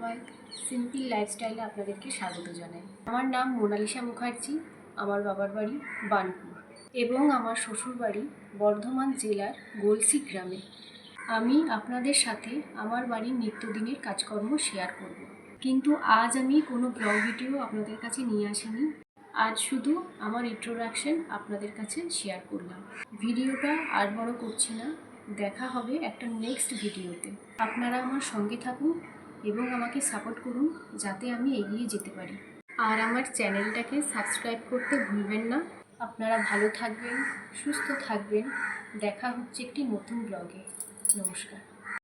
আমার সিম্পল লাইফস্টাইলে আপনাদেরকে স্বাগত জানাই। আমার নাম মোনালিসা মুখার্জি, আমার বাবার বাড়ি বার্নপুর এবং আমার শ্বশুর বাড়ি বর্ধমান জেলার গলসি গ্রামে। আমি আপনাদের সাথে আমার বাড়ির নিত্যদিনের কাজকর্ম শেয়ার করব, কিন্তু আজ আমি কোনো ব্লগ ভিডিও আপনাদের কাছে নিয়ে আসিনি। আজ শুধু আমার ইন্ট্রোডাকশন আপনাদের কাছে শেয়ার করলাম। ভিডিওটা আর বড় করছি না, দেখা হবে একটা নেক্সট ভিডিওতে। আপনারা আমার সঙ্গে থাকুন এবং আমাকে সাপোর্ট করুন যাতে আমি এগিয়ে যেতে পারি। আর আমার চ্যানেলটাকে সাবস্ক্রাইব করতে ভুলবেন না। আপনারা ভালো থাকবেন, সুস্থ থাকবেন। দেখা হচ্ছে একটি নতুন ব্লগে। নমস্কার।